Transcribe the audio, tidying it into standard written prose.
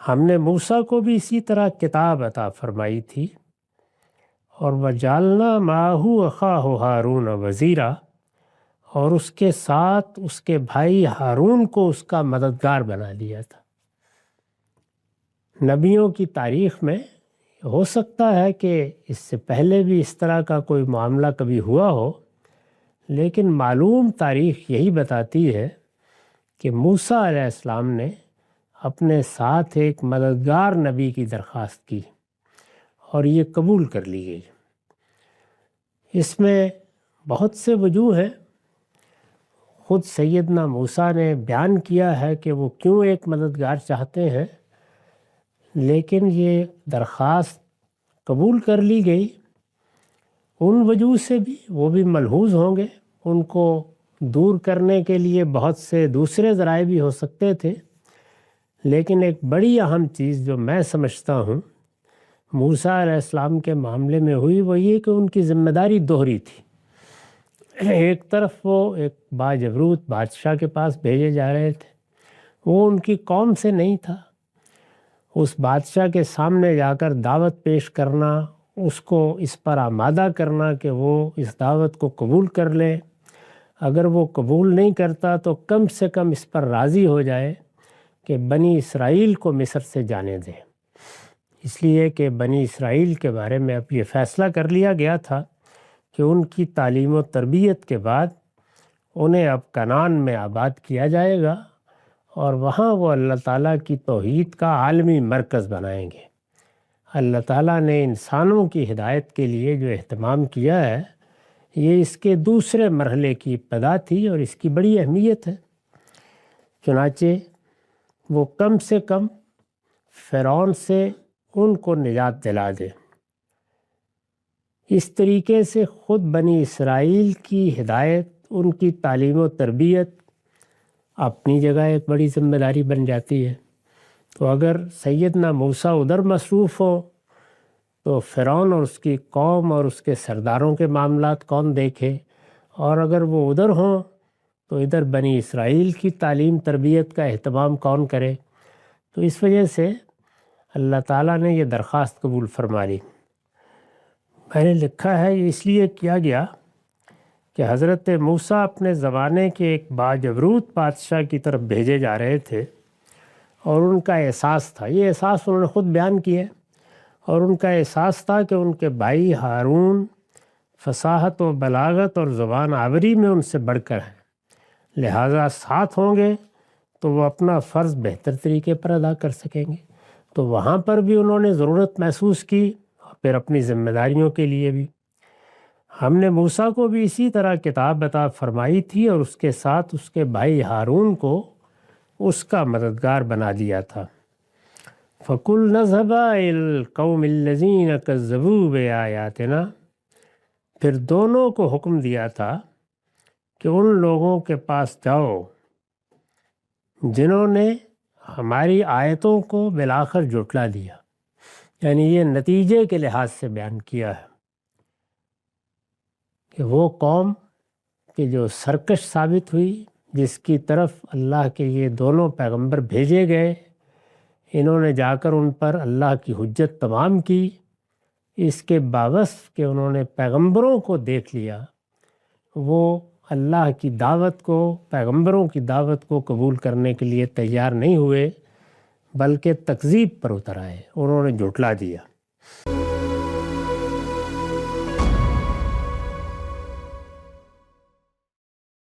ہم نے موسیٰ کو بھی اسی طرح کتاب عطا فرمائی تھی، اور وجعلنا معہ اخاہ ہارون وزیرا، اور اس کے ساتھ اس کے بھائی ہارون کو اس کا مددگار بنا لیا تھا۔ نبیوں کی تاریخ میں ہو سکتا ہے کہ اس سے پہلے بھی اس طرح کا کوئی معاملہ کبھی ہوا ہو، لیکن معلوم تاریخ یہی بتاتی ہے کہ موسیٰ علیہ السلام نے اپنے ساتھ ایک مددگار نبی کی درخواست کی اور یہ قبول کر لی گئی۔ اس میں بہت سے وجوہ ہیں۔ خود سیدنا موسیٰ نے بیان کیا ہے کہ وہ کیوں ایک مددگار چاہتے ہیں، لیکن یہ درخواست قبول کر لی گئی ان وجوہ سے بھی، وہ بھی ملحوظ ہوں گے۔ ان کو دور کرنے کے لیے بہت سے دوسرے ذرائع بھی ہو سکتے تھے، لیکن ایک بڑی اہم چیز جو میں سمجھتا ہوں موسیٰ علیہ السلام کے معاملے میں ہوئی، وہ یہ کہ ان کی ذمہ داری دوہری تھی۔ ایک طرف وہ ایک باجبروت بادشاہ کے پاس بھیجے جا رہے تھے، وہ ان کی قوم سے نہیں تھا۔ اس بادشاہ کے سامنے جا کر دعوت پیش کرنا، اس کو اس پر آمادہ کرنا کہ وہ اس دعوت کو قبول کر لے، اگر وہ قبول نہیں کرتا تو کم سے کم اس پر راضی ہو جائے کہ بنی اسرائیل کو مصر سے جانے دیں، اس لیے کہ بنی اسرائیل کے بارے میں اب یہ فیصلہ کر لیا گیا تھا کہ ان کی تعلیم و تربیت کے بعد انہیں اب کنعان میں آباد کیا جائے گا، اور وہاں وہ اللہ تعالیٰ کی توحید کا عالمی مرکز بنائیں گے۔ اللہ تعالیٰ نے انسانوں کی ہدایت کے لیے جو اہتمام کیا ہے، یہ اس کے دوسرے مرحلے کی ابتدا تھی، اور اس کی بڑی اہمیت ہے۔ چنانچہ وہ کم سے کم فرعون سے ان کو نجات دلا دے۔ اس طریقے سے خود بنی اسرائیل کی ہدایت، ان کی تعلیم و تربیت اپنی جگہ ایک بڑی ذمہ داری بن جاتی ہے۔ تو اگر سیدنا موسیٰ ادھر مصروف ہو تو فرعون اور اس کی قوم اور اس کے سرداروں کے معاملات کون دیکھے، اور اگر وہ ادھر ہوں تو ادھر بنی اسرائیل کی تعلیم تربیت کا اہتمام کون کرے؟ تو اس وجہ سے اللہ تعالیٰ نے یہ درخواست قبول فرما لی۔ میں نے لکھا ہے یہ اس لیے کیا گیا کہ حضرت موسیٰ اپنے زمانے کے ایک باجبروت بادشاہ کی طرف بھیجے جا رہے تھے، اور ان کا احساس تھا، یہ احساس انہوں نے خود بیان کیا، اور ان کا احساس تھا کہ ان کے بھائی ہارون فصاحت و بلاغت اور زبان آوری میں ان سے بڑھ کر ہیں، لہٰذا ساتھ ہوں گے تو وہ اپنا فرض بہتر طریقے پر ادا کر سکیں گے۔ تو وہاں پر بھی انہوں نے ضرورت محسوس کی، اور پھر اپنی ذمہ داریوں کے لیے بھی۔ ہم نے موسیٰ کو بھی اسی طرح کتاب عطا فرمائی تھی، اور اس کے ساتھ اس کے بھائی ہارون کو اس کا مددگار بنا دیا تھا۔ فَقُلْنَا اذْهَبَا إِلَى الْقَوْمِ الَّذِينَ كَذَّبُوا بِآيَاتِنَا، پھر دونوں کو حکم دیا تھا کہ ان لوگوں کے پاس جاؤ جنہوں نے ہماری آیتوں کو بالآخر جھٹلا دیا، یعنی یہ نتیجے کے لحاظ سے بیان کیا ہے کہ وہ قوم کہ جو سرکش ثابت ہوئی، جس کی طرف اللہ کے یہ دونوں پیغمبر بھیجے گئے، انہوں نے جا کر ان پر اللہ کی حجت تمام کی، اس کے باوجود کہ انہوں نے پیغمبروں کو دیکھ لیا، وہ اللہ کی دعوت کو، پیغمبروں کی دعوت کو قبول کرنے کے لیے تیار نہیں ہوئے، بلکہ تکذیب پر اتر آئے، انہوں نے جھٹلا دیا۔